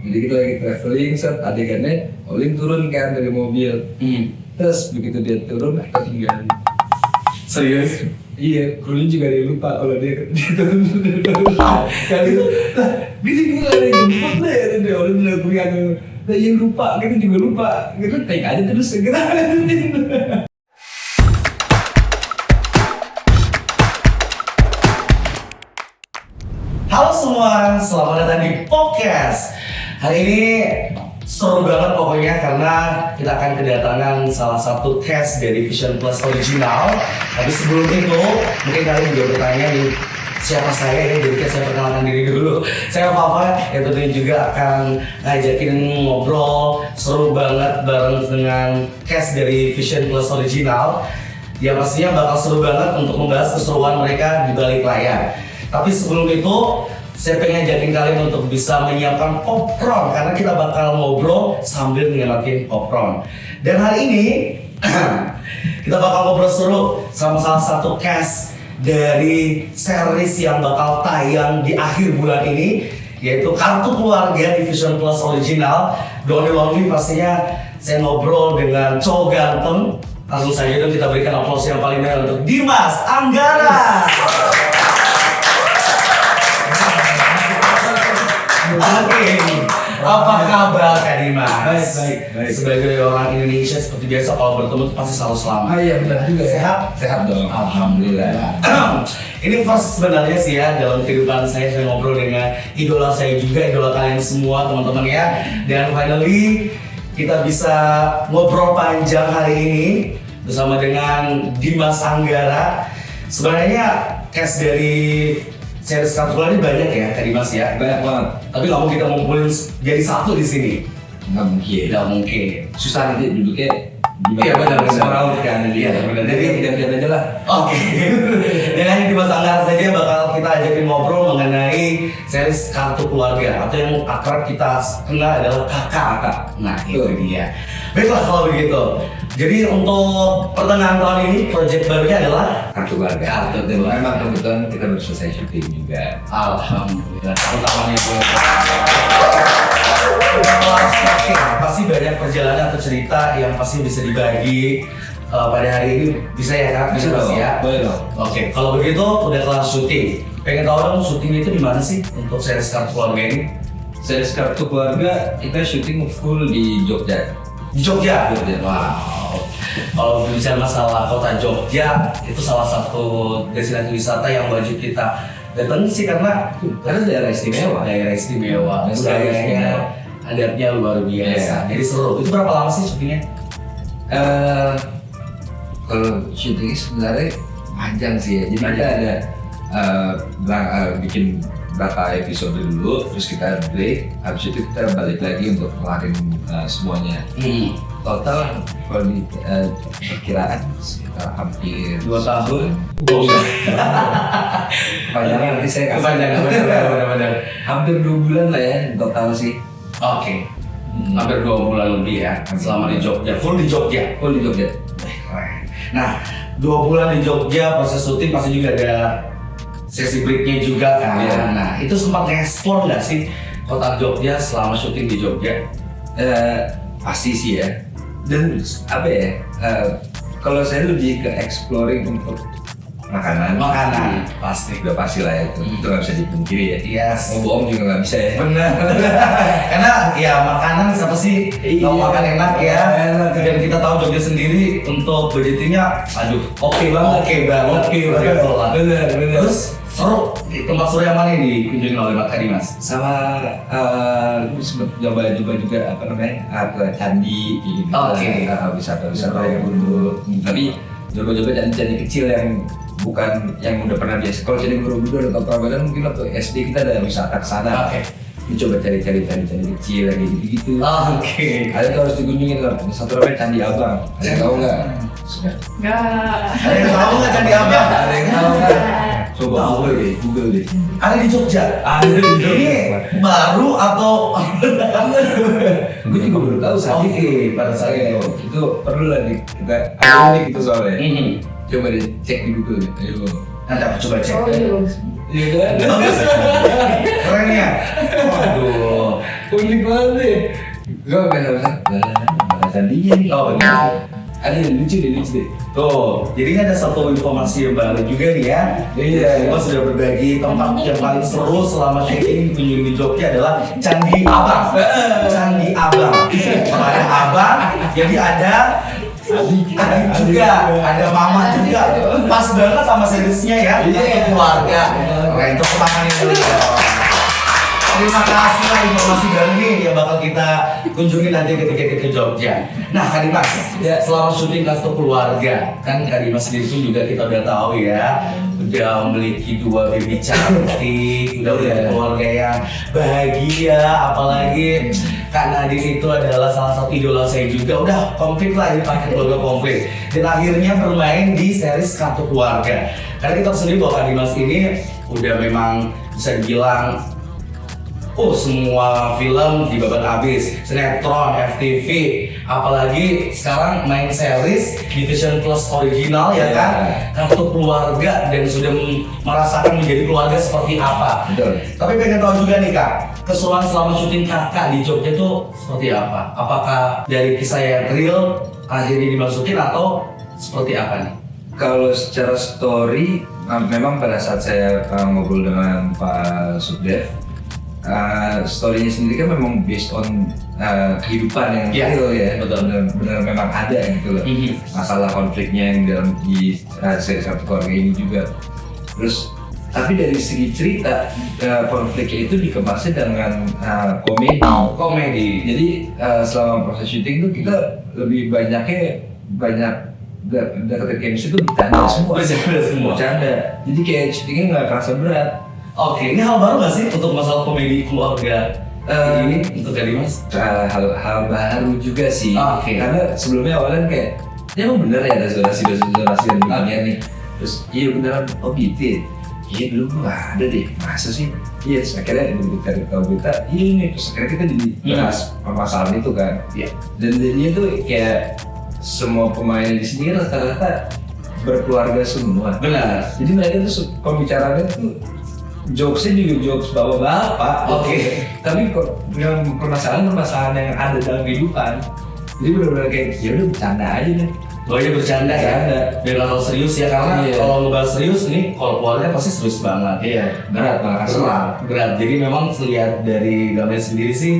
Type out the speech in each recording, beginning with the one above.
Jadi kita lagi traveling, set adegannya Olin turun kan dari mobil. Terus begitu dia turun, ketinggalan. Serius? Iya, krunya juga ada yang lupa kalau dia turun. Kali itu, gitu juga ada yang jemput deh, ada Olin udah kuliah nah yang lupa, kita juga lupa. Kita take aja terus kita. Halo semua, selamat datang di podcast. Hari ini seru banget pokoknya karena kita akan kedatangan salah satu cast dari Vision Plus Original. Tapi sebelum itu, mungkin kalian juga bertanya nih, siapa saya ya? Jadi saya perkenalkan diri dulu. Saya Papa, yang tentunya juga akan ngajakin ngobrol seru banget bareng dengan cast dari Vision Plus Original. Yang pastinya bakal seru banget untuk membahas keseruan mereka di balik layar. Tapi sebelum itu, saya pengen ngajakin kalian untuk bisa menyiapkan popcorn karena kita bakal ngobrol sambil nikmatin popcorn. Dan hari ini kita bakal ngobrol seru sama salah satu cast dari series yang bakal tayang di akhir bulan ini, yaitu Kartu Keluarga di Vision Plus Original. Don't Lonely pastinya saya ngobrol dengan cowok ganteng. Langsung saja dong kita berikan aplaus yang paling meriah untuk Dimas Anggara. Oke, apa kabar Kak Dimas? Baik. Sebagai orang Indonesia seperti biasa kalau bertemu itu pasti selalu selamat. Iya benar juga. Sehat dong. Alhamdulillah. Ini first sebenarnya sih ya dalam kehidupan saya ngobrol dengan idola saya juga, idola kalian semua teman-teman ya. Dan finally kita bisa ngobrol panjang hari ini bersama dengan Dimas Anggara. Sebenarnya cast dari series Kartu Keluarga ini banyak ya Kak Dimas ya. Banyak banget. Tapi nggak mau kita ngumpulin jadi satu di sini. Nggak mungkin. Susah nanti duduknya. Iya benar. Seorang kan. Iya benar. Jadi tidak aja lah. Oke. Dengan Dimas Anggara saja bakal kita ajakin ngobrol mengenai series Kartu Keluarga atau yang akrab kita kenal adalah kakak. Nah itu dia. Baiklah kalau begitu. Jadi untuk pertengahan tahun ini proyek barunya adalah Kartu Keluarga. Kartu Keluarga. Memang kebetulan kita baru selesai syuting juga. Alhamdulillah. Utamanya itu. Oke, pasti banyak perjalanan atau cerita yang pasti bisa dibagi pada hari ini bisa ya Kak? Bisa dong, ya? boleh dong. Oke, kalau begitu udah kelar syuting. Pengen tahu dong syutingnya itu di mana sih untuk series Kartu Keluarga ini? Series Kartu Keluarga kita syuting full di Jogja. Di Jogja? Jogja. Wow. Kalau bicara masalah kota Jogja, itu salah satu destinasi wisata yang wajib kita datang sih karena daerah istimewa. Daerah istimewa, budayanya, adatnya luar biasa. Yeah. Jadi seru. Itu berapa lama sih syutingnya? Kalau syutingnya sebenarnya panjang sih ya. Jadi kita ada bikin berapa episode dulu, terus kita break. Habis itu kita balik lagi untuk kelarin semuanya. Total kalau di perkiraan sekitar hampir 2 tahun. Kepanjangan nanti saya kasih. Kepanjangan, benar. Hampir 2 bulan lah ya total sih. Oke. Hampir 2 bulan lebih ya selama di Jogja. Full di Jogja. Full di Jogja. Keren. Nah, 2 bulan di Jogja proses syuting pasti juga ada sesi breaknya juga kan. Iya. Nah, itu sempat nge-explore nggak sih kota Jogja selama syuting di Jogja? Pasti sih ya. Dan apa ya? Kalau saya lebih ke exploring untuk makanan. Pasti. Udah pasti lah ya, itu nggak bisa dipungkiri ya. Yes. Mau bohong juga nggak bisa ya. Bener. Karena ya makanan siapa sih mau makan enak ya. Enak. Dan kita tahu Jogja sendiri untuk budgetingnya, aduh, oke banget. Bener. Terus seru. Tempat seru yang mana yang dikunjungi oleh Kak Dimas? Sama sempat coba juga apa namanya ke candi gitu. Oke. Wisata yang dulu. Tapi coba candi kecil yang bukan yang udah pernah biasa. Kalau candi Borobudur atau Prambanan mungkin waktu SD kita ada wisata ke sana. Oke. Coba cari kecil yang gitu. Oke. Ada tuh harus dikunjungin kan. Satu namanya Candi Abang. Ada yang tahu nggak? Enggak. Ada yang tahu nggak Candi Abang? Ada yang tahu nggak? Coba Google deh. Ada di Jogja. Ada di Jogja. Ini baru atau? Gue juga baru tahu saat Oke, pada saat itu. itu perlu lah kita ada unik itu soalnya. Coba deh cek di Google deh. Ayo. Nanti aku coba cek. Oh iya. Iya kan? Keren ya? Waduh. Unik banget nih. Gue bahasa dia nih. Oh benar. Ada yang lucu deh. Tuh, jadi ada satu informasi yang baru juga nih ya. Iya. Kita sudah berbagi tempat yang paling seru selama syuting kunjungi di Jogja adalah Candi Abang. Candi Abang. Ada Abang, jadi ada adik juga, ada mama juga. Pas banget sama seriesnya ya. Iya. Keluarga. Keren, tepuk tangan yang dulu. Terima kasih lah informasi baru nih yang bakal kita kunjungi nanti ketika kita ke Jogja. Nah, Kak Dimas, Ya. selama syuting Kartu Keluarga, kan Kak Dimas sendiri pun juga kita udah tahu ya, udah memiliki 2 baby cantik, udah punya keluarga yang bahagia, apalagi Kak Nadine itu adalah salah satu idola saya juga, udah komplit lah ini paket keluarga komplit. Dan akhirnya bermain di series Kartu Keluarga. Karena kita sendiri bahwa Kak Dimas ini udah memang bisa dibilang semua film di babat habis, sinetron, FTV, apalagi sekarang main series di Vision Plus original ya kan, Kartu Keluarga, dan sudah merasakan menjadi keluarga seperti apa. Betul. Tapi pengen tahu juga nih Kak, keseruan selama syuting Kakak di Jogja itu seperti apa? Apakah dari kisah yang real akhirnya dimasukin atau seperti apa nih? Kalau secara story, memang pada saat saya ngobrol dengan Pak Subdev, story-nya sendiri kan memang based on kehidupan yang real ya, benar memang ada gitu loh. Masalah konfliknya yang dalam di series Kartu Keluarga ini juga. Terus tapi dari segi cerita, konfliknya itu dikemasnya dengan komedi. Jadi selama proses syuting tuh kita lebih banyaknya deketin chemistry itu bercanda semua. Bercanda. Jadi kayak syutingnya nggak kerasa berat. Oke, ini hal baru nggak sih untuk masalah komedi keluarga ini untuk Kak Dimas? Hal baru juga sih. Oke. Karena sebelumnya awalnya kayak, ya emang bener ya ada zonasi dan beginian nih. Terus iya beneran, oh gitu. Iya dulu gue nggak ada deh, masa sih? Iya, terus akhirnya berita, iya ini, terus akhirnya kita jadi bahas permasalahan itu kan. Iya. Dan jadinya tuh kayak semua pemain di sini kan rata-rata berkeluarga semua. Benar. Jadi mereka tuh pembicaraannya tuh jokesnya juga jokes bapak-bapak. Oke. Tapi kok dengan permasalahan yang ada dalam kehidupan. Jadi benar-benar kayak ya udah bercanda aja deh. Pokoknya bercanda ya. Biar nggak terlalu serius ya, karena kalau ngebahas serius nih, kalau keluarga pasti serius banget. Iya, berat banget. Berat. Jadi memang lihat dari gambar sendiri sih,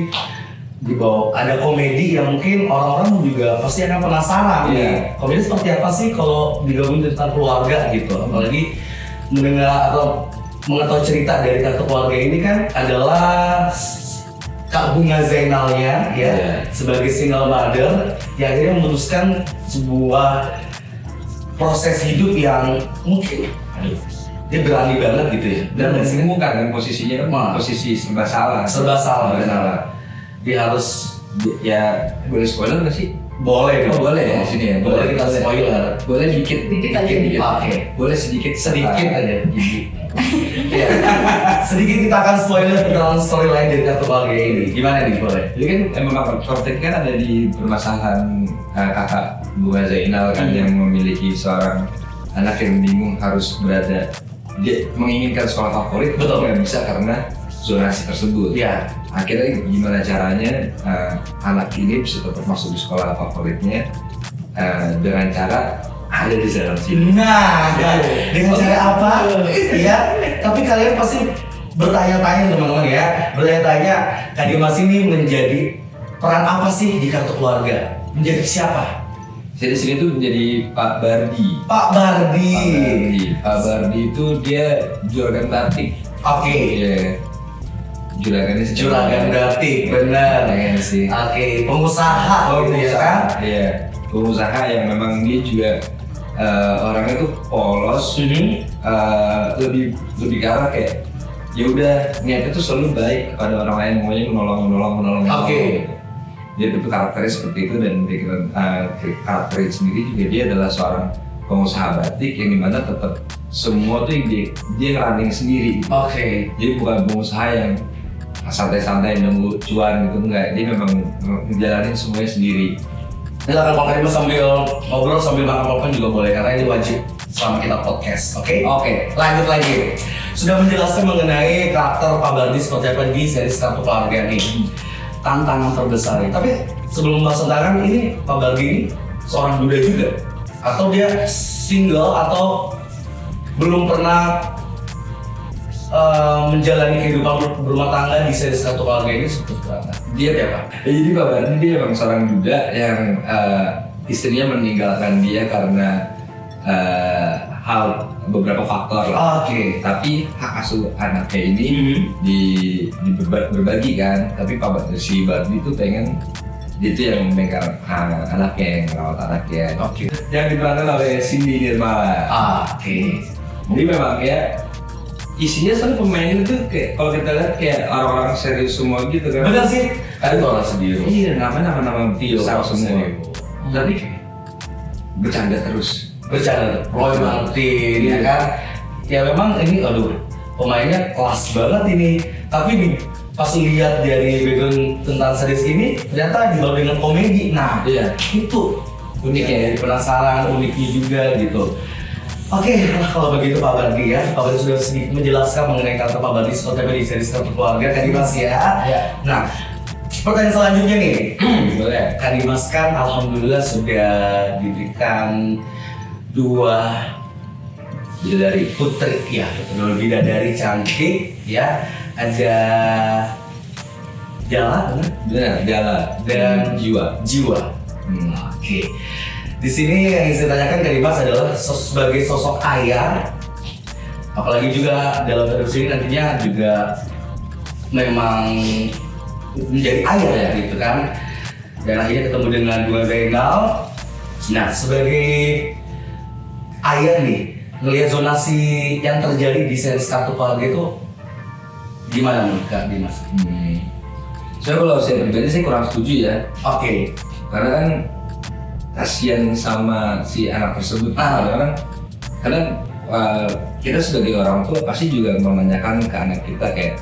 di bawah ada komedi yang mungkin orang-orang juga pasti akan penasaran nih. Komedi seperti apa sih kalau digabung tentang keluarga gitu. Apalagi mendengar atau mengetahui cerita dari Kartu Keluarga ini kan adalah Kak Bunga Zainalnya ya, sebagai single mother yang akhirnya memutuskan sebuah proses hidup yang mungkin dia berani banget gitu ya. Dan menghubungkan kan posisinya kan posisi serba salah. Dia harus ya boleh spoiler nggak sih? Boleh. Boleh ya di sini ya. Boleh kita spoiler. Boleh dikit aja. Oke. Boleh sedikit aja. Ya. Sedikit kita akan spoiler tentang storyline dari Kartu Keluarga ini. Gimana nih, boleh? Jadi kan memang konflik kan ada di permasalahan kakak Bunga Zainal kan yang memiliki seorang anak yang bingung harus berada, dia menginginkan sekolah favorit, betul nggak bisa karena zonasi tersebut. Ya. Akhirnya gimana caranya anak ini bisa tetap masuk di sekolah favoritnya dengan cara ada di dalam sini. Nah, dengan cara apa? Iya, tapi kalian pasti bertanya-tanya teman-teman ya. Bertanya-tanya, Kak Dimas ini menjadi peran apa sih di Kartu Keluarga? Menjadi siapa? Saya di sini tuh menjadi Pak Bardi. Pak Bardi. Pak Bardi itu dia juragan batik. Oke. Iya. Juragan batik, benar. Iya sih. Oke, pengusaha gitu ya kan? Iya, pengusaha yang memang dia juga orangnya tuh polos, lebih ke arah kayak ya udah niatnya tuh selalu baik kepada orang lain, maunya menolong. Oke. Dia itu karakternya seperti itu, dan karakternya sendiri juga dia adalah seorang pengusaha batik yang dimana tetap semua tuh dia ngerunning sendiri. Oke. Jadi bukan pengusaha yang santai-santai nunggu cuan gitu, enggak, dia memang ngejalanin semuanya sendiri. Silakan Pak Dimas sambil ngobrol sambil makan popcorn juga boleh, karena ini wajib selama kita podcast. Oke? Lanjut lagi. Sudah menjelaskan mengenai karakter Pak Bardi seperti apa di series Kartu Keluarga nih. tantangan terbesar. Tapi sebelum bahas tantangan ini, Pak Bardi ini seorang duda juga? Atau dia single atau belum pernah menjalani kehidupan berumah tangga di seri satu keluarga ini seperti apa? Dia ya Pak. Jadi Pak Bardi dia emang seorang duda yang istrinya meninggalkan dia karena beberapa faktor lah. Oke. Tapi hak asuh anaknya ini berbagi kan. Tapi si Bardi itu pengen dia itu yang memegang anaknya, yang merawat anaknya. Oke. Yang diperankan oleh Cindy Nirmala. Oke. Jadi memang ya isinya sebenarnya pemain itu kayak kalau kita lihat kayak orang-orang serius semua gitu kan. Benar sih. Ada tuh orang sendiri. Iya, nama Tio Besar semua. Tapi bercanda terus. Bercanda, Roy Martin ya kan. Ya memang ini pemainnya kelas banget ini. Tapi pas lihat dari background tentang series ini ternyata dibalut dengan komedi. Nah, Iya. itu Unik ya. penasaran uniknya juga gitu. Oke, kalau begitu Pak Bardi ya, Pak Bardi sudah sedikit menjelaskan mengenai karakter Pak Bardi seperti apa di series Kartu Keluarga Kadimas ya. Iya. Nah, pertanyaan selanjutnya nih, Boleh. Kadimas kan alhamdulillah sudah diberikan 2 bidadari putri ya, 2 bidadari cantik ya. Ada Jala Benar, Jala dan Jiwa. Oke. Di sini yang saya tanyakan ke Dimas adalah sebagai sosok ayah, apalagi juga dalam produksi ini nantinya juga memang menjadi ayah ya gitu kan. Dan akhirnya ketemu dengan Bunga Zainal. Nah, sebagai ayah nih, ngelihat zonasi yang terjadi di series Kartu Keluarga itu gimana menurut Kak Dimas? Saya kalau saya pribadi sih kurang setuju ya. Oke. Karena kan kasihan sama si anak tersebut. Kadang kita sebagai orang tua pasti juga menanyakan ke anak kita kayak,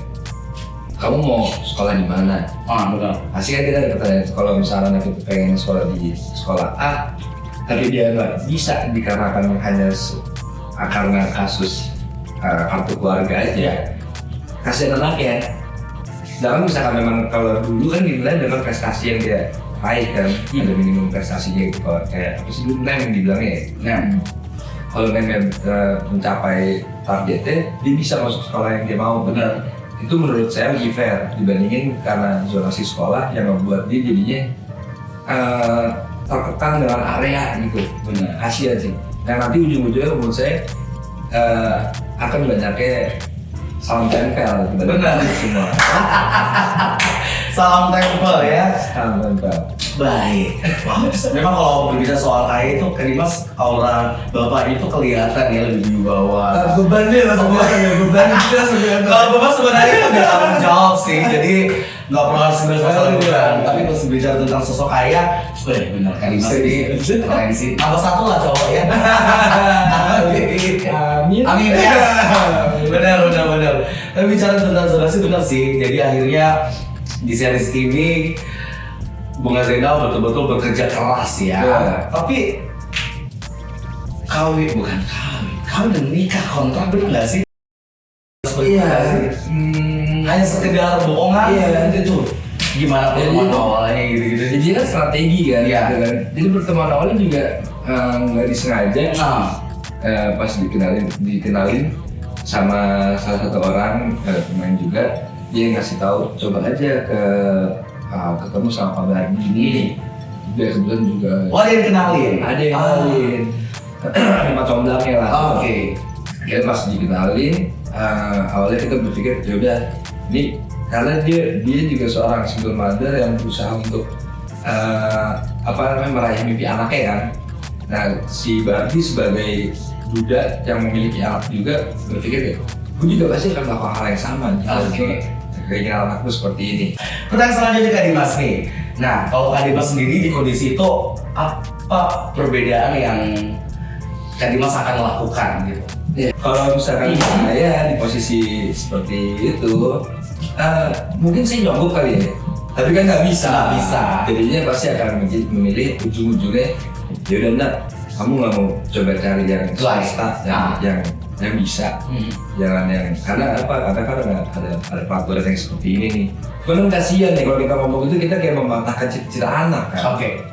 kamu mau sekolah di mana? Betul. Pasti kan kita ada pertanyaan, kalau misalnya anak itu pengen sekolah di sekolah A, tapi dia nggak bisa dikarenakan hanya karena kasus kartu keluarga aja. Kasihan anaknya. Sedangkan misalkan memang kalau dulu kan dinilai dengan prestasi yang dia raih kan, ada minimum prestasinya gitu. Kalau kayak apa sih dulu yang dibilangnya ya? Nah, kalau memang mencapai targetnya, dia bisa masuk sekolah yang dia mau. Benar. Itu menurut saya lebih fair dibandingin karena zonasi sekolah yang membuat dia jadinya terkekang dengan area gitu. Benar. Kasihan sih. Dan nanti ujung-ujungnya menurut saya akan banyaknya salam tempel. Benar. Semua. Salam tempel ya. Salam tempel. Baik. Memang kalau berbicara soal ayah itu, Kadimas aura bapak itu kelihatan ya lebih di bawah. Bebannya lah sebenarnya, beban kita sebenarnya. Kalau bapak sebenarnya itu udah tanggung jawab sih, jadi nggak perlu harus masalah beban. Tapi kalau berbicara tentang sosok ayah, benar Kadimas ini keren sih. Tambah 1 lah cowok ya. Amin. Amin ya. Benar. Tapi bicara tentang zonasi benar sih. Jadi akhirnya di series ini Bunga Zainal betul-betul bekerja keras ya. Tapi kawin dan nikah kontrak benar nggak sih? Iya. Hanya sekedar bohongan gitu. Gimana pertemuan awalnya gitu-gitu? Jadi kan strategi kan. Iya. Gitu kan. Jadi pertemuan awalnya juga nggak disengaja. Pas dikenalin sama salah satu orang pemain juga, dia ngasih tahu coba aja ketemu sama Pak Bardi ini. Dia kebetulan juga. Oh, ada yang kenalin? Ada yang kenalin. Cuma comblangnya lah. Oke. Dia pas dikenalin, awalnya kita berpikir yaudah, ini karena dia juga seorang single mother yang berusaha untuk meraih mimpi anaknya kan. Nah, si Bardi sebagai duda yang memiliki anak juga berpikir gue juga pasti akan melakukan hal yang sama. Keinginan anakku seperti ini. Pertanyaan selanjutnya Kak Dimas nih. Nah, kalau Kak Dimas sendiri di kondisi itu apa perbedaan yang Kak Dimas akan lakukan gitu? Ya, kalau misalkan saya di posisi seperti itu, mungkin saya nyogok kali ya. Tapi kan nggak bisa. Jadinya pasti akan memilih ujung-ujungnya. Yaudah nak, kamu nggak mau coba cari yang swasta, yang yang bisa, jangan yang karena apa? Karena kan ada peraturan yang seperti ini nih. Cuman kasihan nih kalau kita ngomong itu kita kayak mematahkan cita-cita anak kan. Oke.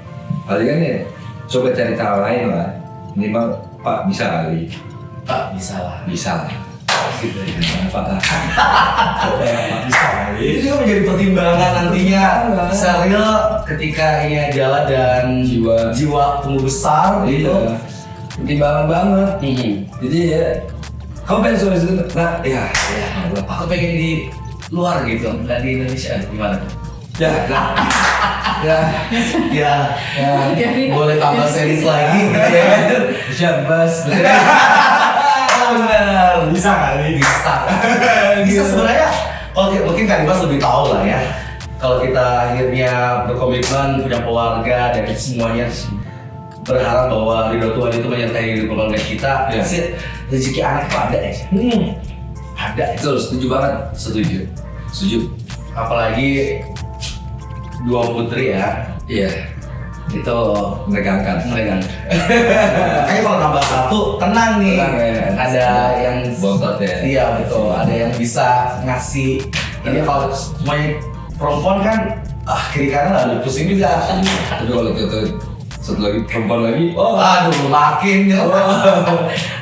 Palingan ya coba cari cara lain lah. Minimal Pak bisa kali. Pak bisa lah. Bisa lah. Gitu ya. Pak lah. Bisa kali. Itu juga menjadi pertimbangan nantinya Sheryl ketika ia jalan dan jiwa tumbuh besar gitu. Pertimbangan banget. Jadi ya kamu pengen suara itu? Nah, ya. Aku pengen di luar gitu, nggak di Indonesia. Gimana tuh? Ya, boleh tambah series lagi gitu ya. Syabas. Benar, bisa kali. Bisa sebenarnya. Oke, mungkin Kak Dimas lebih tahu lah ya. Kalau kita akhirnya berkomitmen punya keluarga dan semuanya berharap bahwa ridho Tuhan itu menyertai hidup keluarga kita, pasti rezeki anak itu ada ya. Ada. Itu setuju banget. Setuju. Apalagi dua putri ya. Iya. Itu Menegangkan. Kayaknya kalau nambah satu tenang nih. Ada yang bontot ya. Iya betul. Ada yang bisa ngasih. Ini kalau semuanya perempuan kan, kiri kanan lah pusing juga. Tapi kalau itu satu lagi perempuan lagi, aduh makin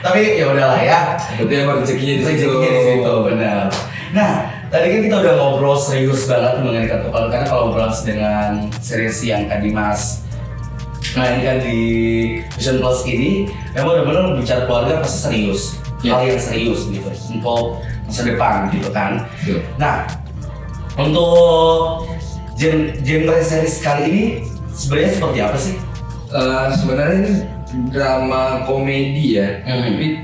tapi ya udahlah ya. berarti emang rezekinya di situ. Benar. Nah, tadi kan kita udah ngobrol serius banget mengenai Kartu Keluarga, karena kalau ngobrol dengan series yang Kak Dimas mainkan di Vision Plus ini, memang benar-benar bicara keluarga pasti serius, hal yang serius gitu untuk masa depan gitu kan. Nah, untuk genre series kali ini sebenarnya seperti apa sih? Sebenarnya ini drama komedi ya, tapi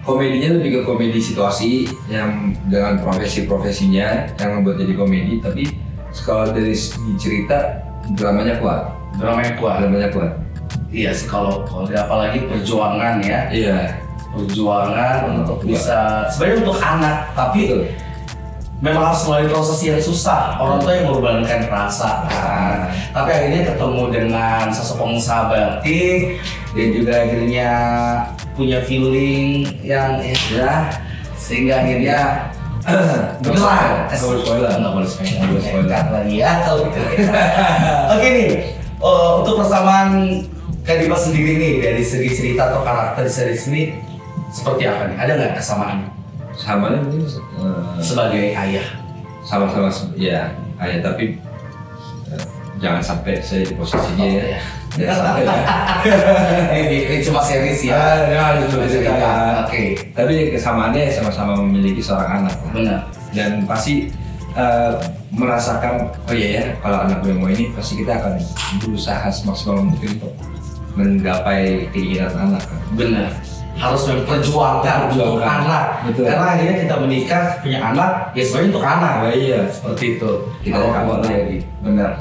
komedinya lebih ke komedi situasi yang dengan profesinya yang membuat jadi komedi. Tapi kalau dari segi cerita dramanya kuat. Dramanya kuat. Iya sih, kalau apalagi perjuangan ya. Iya. Perjuangan untuk bisa sebenarnya untuk anak, tapi memang harus melalui proses yang susah. Orang tua yang mengorbankan rasa kan. Tapi akhirnya ketemu dengan sosok pengusaha batik dan juga akhirnya punya feeling yang sehingga akhirnya beneran. Nggak boleh spoiler lagi ya kalau gitu. Oke nih, untuk persamaan Kak Dimas sendiri nih dari segi cerita atau karakter series ini seperti apa nih? Ada nggak kesamaannya? Samanya mungkin Sebagai ayah. sama-sama ya ayah, tapi jangan sampai saya di posisinya ya. Jangan sampai ya. Ini cuma series ya. Oke. Tapi kesamaannya sama-sama memiliki seorang anak. Benar. Dan pasti merasakan kalau anak gue mau ini, pasti kita akan berusaha semaksimal mungkin untuk menggapai keinginan anak kan. Benar. Harus memperjuangkan untuk anak. Betul. Karena akhirnya kita menikah punya anak ya sebenarnya untuk anak. Iya, Seperti itu. kita kabar lagi. Benar.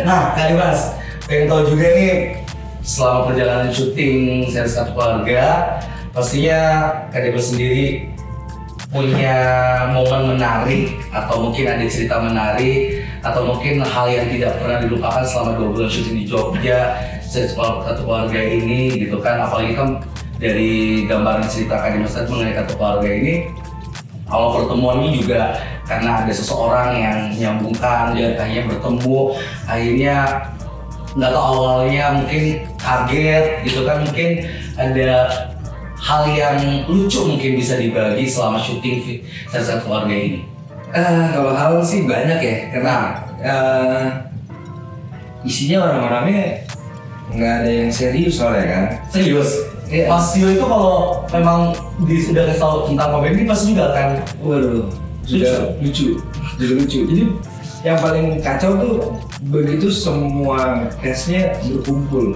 Nah, Kak Dimas, pengen tahu juga nih selama perjalanan syuting series Kartu Keluarga, pastinya Kak Dimas sendiri punya momen menarik atau mungkin ada cerita menarik atau mungkin hal yang tidak pernah dilupakan selama 2 bulan syuting di Jogja series Kartu Keluarga ini gitu kan. Apalagi kan dari gambaran cerita Kak Dimas tadi mengenai Kartu Keluarga ini, awal pertemuannya juga karena ada seseorang yang menyambungkan, dia akhirnya bertemu, akhirnya nggak tahu awalnya mungkin kaget gitu kan, mungkin ada hal yang lucu mungkin bisa dibagi selama syuting series Kartu Keluarga ini. Kalau hal sih banyak ya, karena isinya orang-orangnya nggak ada yang serius soalnya kan. Serius? Iya. Mas Tio itu kalau memang sudah kasih tahu tentang komedi pasti juga akan lucu. Jadi yang paling kacau tuh begitu semua cast-nya berkumpul.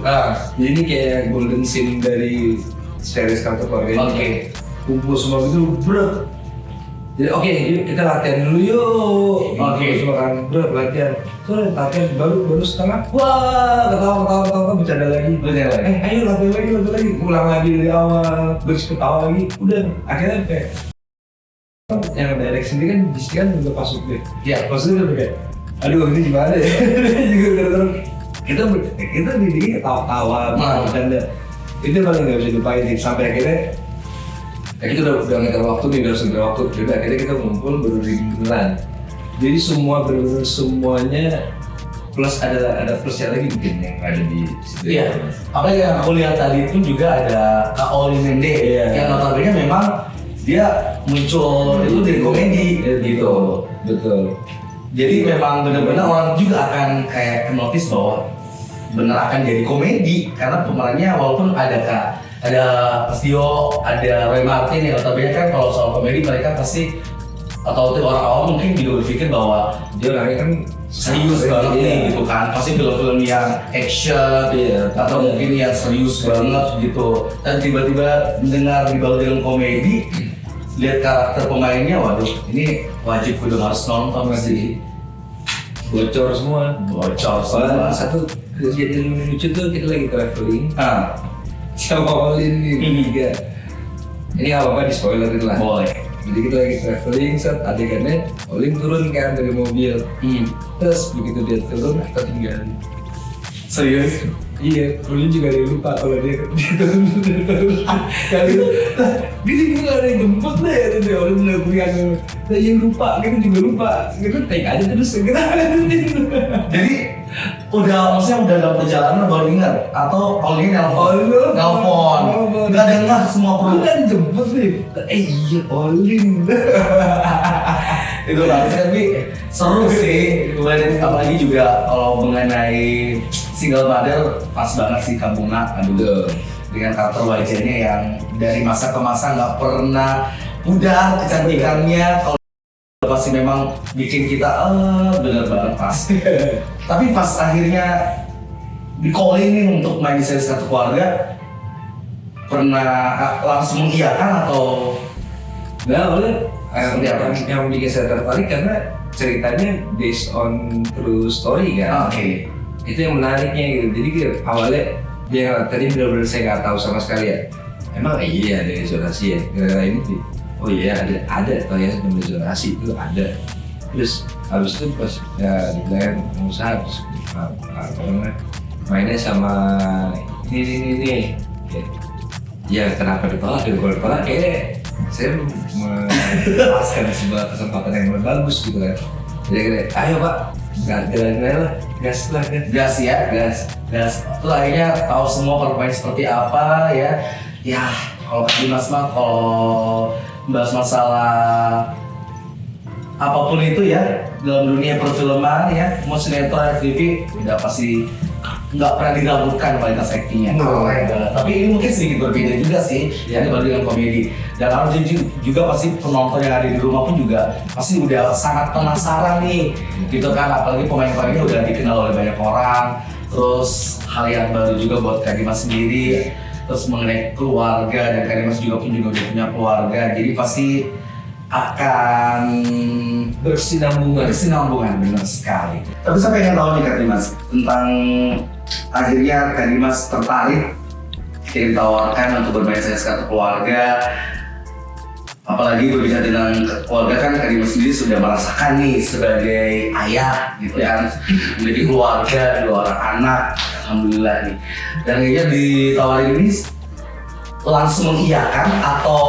Jadi ini kayak golden scene dari series Kartu Keluarga ini. Oke. Kumpul semua gitu, bro. Jadi yuk kita latihan dulu yuk. Oke. Semua kan, bro latihan. Terus latihan baru setengah. Wah, ketawa bercanda lagi. Ayo latihan lagi. Ulang lagi dari awal. Terus ketawa lagi. Udah, akhirnya kayak yang direct sendiri kan bisikan udah masuk deh. Iya. Maksudnya udah kayak, aduh ini gimana ya? Juga terus kita didiknya ketawa-tawa, bercanda. Itu paling nggak bisa dilupain sih. Sampai akhirnya kita udah ngejar waktu nih, udah segera waktu. Jadi akhirnya kita ngumpul beneran. Jadi semua bener-bener semuanya plus ada plusnya lagi mungkin yang ada di situ. Iya. Apalagi yang aku lihat tadi itu juga ada Kak Oli Mende yang notabene memang dia muncul itu dari komedi gitu. Betul. Jadi memang benar-benar orang juga akan kayak notice bahwa benar akan jadi komedi karena pemerannya walaupun ada Pastio, ada Roy Martin yang notabene kan kalau soal komedi mereka pasti atau orang awam mungkin juga berpikir bahwa Dia orangnya kan serius banget nih gitu kan, pasti film-film yang action atau mungkin yang serius banget gitu, dan tiba-tiba mendengar dibalut dengan komedi, lihat karakter pemainnya, waduh ini wajib udah harus nonton sih. bocor semua. Semua. Satu kejadian lucu tuh kita lagi traveling sama Olin nih tiga. Ini nggak apa-apa di spoilerin lah. Boleh. Jadi kita lagi traveling, saat adegannya Olin turun kan dari mobil. Terus begitu dia turun, kita tinggalin. Serius? Iya, Olin juga ada yang lupa kalau dia turun. Kali itu, dia juga gak ada yang jemput deh. Terus Olin udah kuliah, nah yang lupa, kita juga lupa. Kita take aja terus, kita Jadi maksudnya udah dalam perjalanan baru ingat atau Olin nelfon, nggak dengar semua Aku kan jemput nih. Iya Olin. Itu lah, tapi seru sih. Apalagi juga kalau mengenai single mother, pas banget sih Kabuna. Aduh, dengan karakter wajahnya yang dari masa ke masa nggak pernah pudar kecantikannya. Kalau pasti memang bikin kita bener banget pas. Tapi pas akhirnya di calling nih untuk main di seri Satu Keluarga, pernah langsung mengiyakan atau Nah, Olin Seperti apa? yang bikin saya tertarik karena ceritanya based on true story kan. Oke. Itu yang menariknya gitu. Jadi awalnya dia tadi benar-benar saya nggak tahu sama sekali ya. Emang iya ada zonasi ya. Gara-gara ini oh iya ada atau ya namanya zonasi itu ada. Terus habis itu pas ya dibilang pengusaha terus mainnya sama ini. Ya kenapa ditolak? Kalau ditolak kayak saya melepaskan sebuah kesempatan yang bagus gitu kan. Jadi kayak ayo pak, jalan lah, gas lah kan. Gas ya, gas. Terus akhirnya tahu semua permain seperti apa ya. Ya, kalau Dimas mah kalau bahas masalah apapun itu ya dalam dunia perfilman ya, mau sinetron, TV udah pasti nggak pernah diragukan kualitas aktingnya. Tapi ini mungkin sedikit berbeda juga sih ya dibanding dengan komedi. Dan harus juga pasti penonton yang ada di rumah pun juga pasti udah sangat penasaran nih, gitu kan. Apalagi pemain-pemainnya udah dikenal oleh banyak orang. Terus hal yang baru juga buat Kak Dimas sendiri. Terus mengenai keluarga, dan Kak Dimas juga udah punya keluarga. Jadi pasti akan berkesinambungan, benar sekali. Tapi saya pengen tahu nih Kak Dimas tentang akhirnya Kak Dimas tertarik ditawarkan untuk bermain seri Satu Keluarga. Apalagi berbicara tentang keluarga kan Kak Dimas sendiri sudah merasakan nih sebagai ayah gitu kan, memiliki keluarga, 2 orang anak, alhamdulillah nih. Dan akhirnya ditawarin ini langsung mengiyakan atau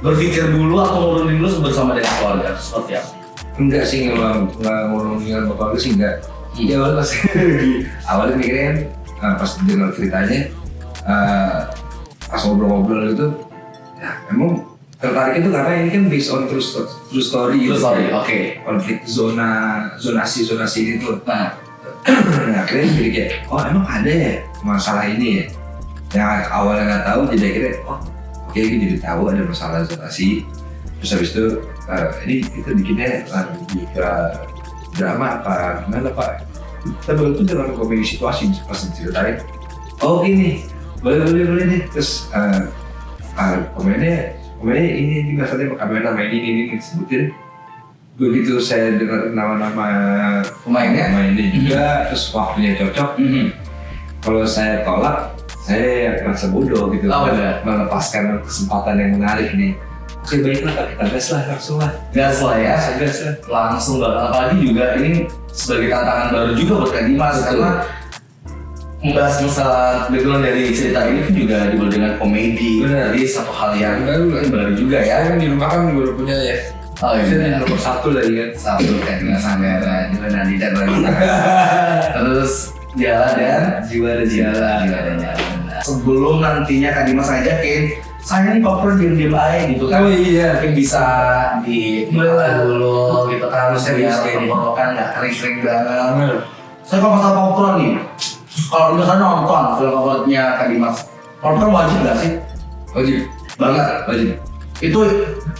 berpikir dulu atau ngurunin dulu bersama dengan keluarga seperti apa? Enggak sih, nggak ngomongin dengan bapak sih enggak. Iya awalnya mikirnya kan pas dengar ceritanya, pas ngobrol-ngobrol itu, ya emang tertarik itu karena ini kan based on true story. Oke. Konflik zonasi itu. Nah, akhirnya jadi kayak, oh emang ada ya masalah ini ya. Yang awalnya nggak tahu, jadi akhirnya, oke, jadi tahu ada masalah zonasi. Terus habis itu, ini kita bikinnya lebih ke drama apa gimana pak? Kita itu dengan komedi situasi pas diceritain. Oh gini, boleh nih. Terus komedinya ini juga katanya kamera nama ini disebutin. Begitu saya dengar nama-nama pemainnya juga, terus waktunya cocok. Kalau saya tolak, saya merasa bodoh gitu, melepaskan kesempatan yang menarik nih. Oke baiklah Pak, kita gas lah, langsung lah. Gas lah ya, langsung banget. Apalagi juga ini sebagai tantangan baru juga buat Kak Dimas, karena membahas masalah background dari cerita ini kan juga dibalut dengan komedi. Benar. Jadi satu hal yang baru juga ya. Saya kan di rumah kan baru punya ya. Oh Saya iya. nomor 1 lagi kan. Satu kan nggak sanggara juga nanti dan lagi. Terus jalan dan jiwa dan jalan. Sebelum nantinya Kak Dimas ngajakin, saya nih popcorn diem aja gitu kan. Oh iya. Mungkin bisa di dulu gitu kan. Terus biar tenggorokan nggak kering-kering banget. Saya kalau masalah popcorn nih, kalau misalnya nonton film favoritnya Kak Dimas, popcorn wajib nggak sih? Wajib. Banget. Wajib. Itu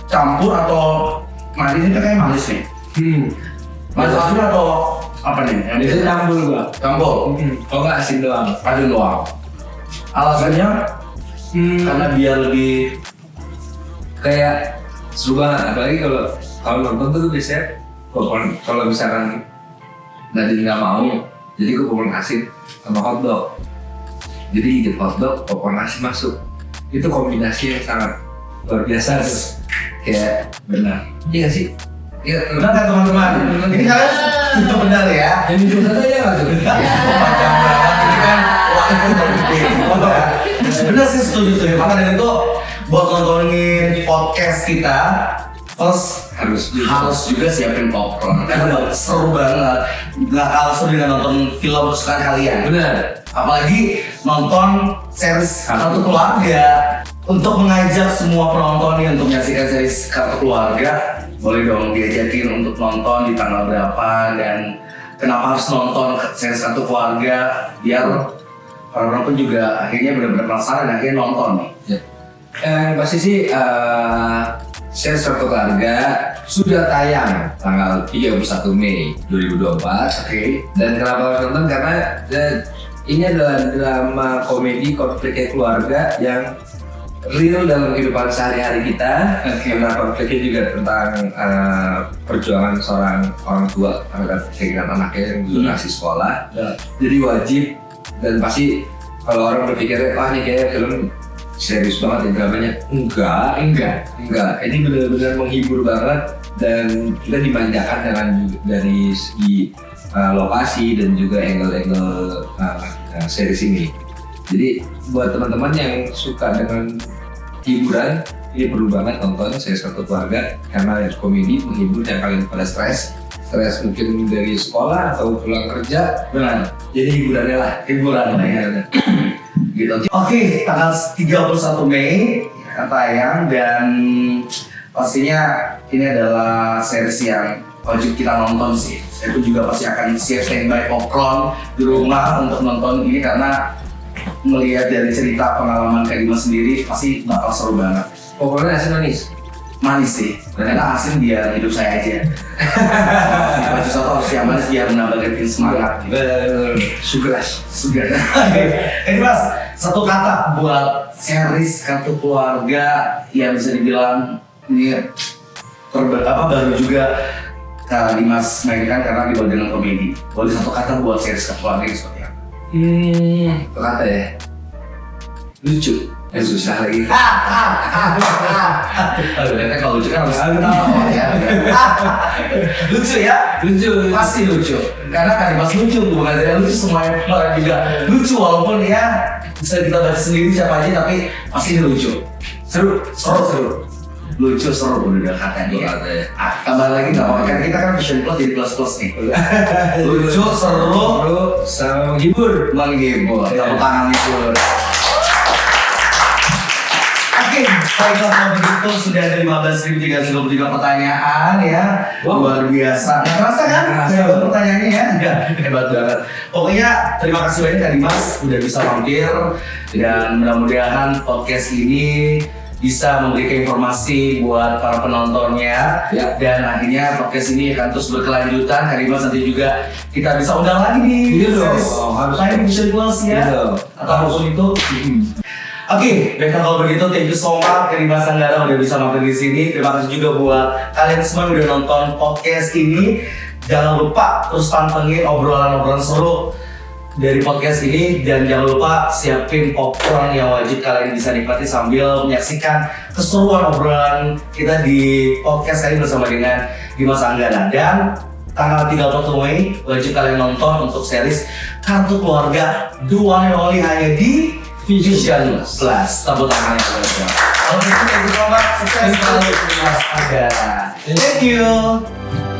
campur atau manis ini kayak manis nih? Manis asin atau apa nih? Biasanya campur gua. Campur. Oh nggak asin doang. Asin doang. Alasannya karena biar lebih Kayak seru banget. Apalagi kalau nonton tuh biasanya popcorn. Kalau misalkan Nadine nggak mau, jadi gue popcorn asin sama hotdog. Jadi hijau hotdog, popcorn asin masuk. Itu kombinasi yang sangat luar biasa. Kayak benar. Iya nggak sih? Iya. benar kan teman-teman? Ini kalian itu benar ya? Yang itu saja ya nggak tuh? Panjang banget ini kan waktu ya. Benar sih setuju. Maka dari itu buat nontonin podcast kita terus harus juga siapin popcorn karena seru banget. Nggak kalah seru dengan nonton film kesukaan kalian. Benar. Apalagi nonton series Kartu Keluarga. Untuk mengajak semua penonton nih untuk menyaksikan series Kartu Keluarga, boleh dong diajakin untuk nonton di tanggal berapa dan kenapa harus nonton series Kartu Keluarga biar orang-orang pun juga akhirnya benar-benar penasaran dan akhirnya nonton nih. Ya. Yang pasti sih series Kartu Keluarga sudah tayang tanggal 31 Mei 2024. Oke. Dan kenapa harus nonton? Karena ini adalah drama komedi konflik keluarga yang real dalam kehidupan sehari-hari kita. Karena konfliknya juga tentang perjuangan seorang orang tua terhadap keinginan anaknya yang juga ngasih sekolah. Jadi wajib, dan pasti kalau orang berpikir, wah ini kayak film serius banget ya dramanya. Enggak. Ini benar-benar menghibur banget dan kita dimanjakan dengan dari segi lokasi dan juga angle-angle series ini. Jadi buat teman-teman yang suka dengan hiburan, ini perlu banget nonton series Kartu Keluarga karena komedi menghibur yang kalian pada stres mungkin dari sekolah atau pulang kerja. Benar. Jadi hiburan ya. Gitu. Oke, tanggal 31 Mei akan tayang dan pastinya ini adalah series yang wajib kita nonton sih. Saya pun juga pasti akan siap standby popcorn di rumah untuk nonton ini karena melihat dari cerita pengalaman Kak Dimas sendiri pasti bakal seru banget. Pokoknya asin manis. Manis sih, karena asin biar hidup saya aja. Baju soto harus yang manis biar menambahkan semangat. Sugar. Ini Mas, satu kata buat series Kartu Keluarga yang bisa dibilang ini baru juga Kak Dimas mainkan karena dibawa dengan komedi. Boleh satu kata buat series Kartu Keluarga ini seperti apa? Kata ya. Lucu. Susah lagi. Aduh, ternyata kalau lucu kan harus ketawa ya. Lucu ya? Lucu. Pasti lucu. Karena Kak Dimas lucu, bukan dari lucu semuanya orang juga lucu walaupun ya bisa kita baca sendiri siapa aja tapi pasti ini lucu. Seru. Lucu seru udah katanya ya. Tambah lagi nggak apa-apa kan kita kan Vision Plus jadi plus nih. Lucu, seru, sama menghibur. Tepuk tangan itu. Oke, baiklah kalau begitu sudah ada 15.323 pertanyaan ya. Wow. Luar biasa. Nggak kerasa kan? Hebat pertanyaannya ya. Hebat banget. Pokoknya terima kasih banyak Kak Dimas udah bisa mampir dan mudah-mudahan podcast ini bisa memberikan informasi buat para penontonnya ya. Dan akhirnya podcast ini akan terus berkelanjutan. Kak Dimas nanti juga kita bisa undang lagi di harus main Vision Plus ya. Atau apapun itu. Oke, baiklah kalau begitu thank you so much Kak Dimas Anggara udah bisa mampir di sini. Terima kasih juga buat kalian semua yang udah nonton podcast ini. Jangan lupa terus pantengin obrolan-obrolan seru dari podcast ini dan jangan lupa siapin popcorn yang wajib kalian bisa nikmati sambil menyaksikan keseruan obrolan kita di podcast kali bersama dengan Dimas Anggara. Dan tanggal 31 Mei wajib kalian nonton untuk series Kartu Keluarga The One and Only hanya di Vision Plus. Tepuk tangannya keluarga. Kalau gitu, thank you so much. Sukses selalu Mas Aga. Thank you.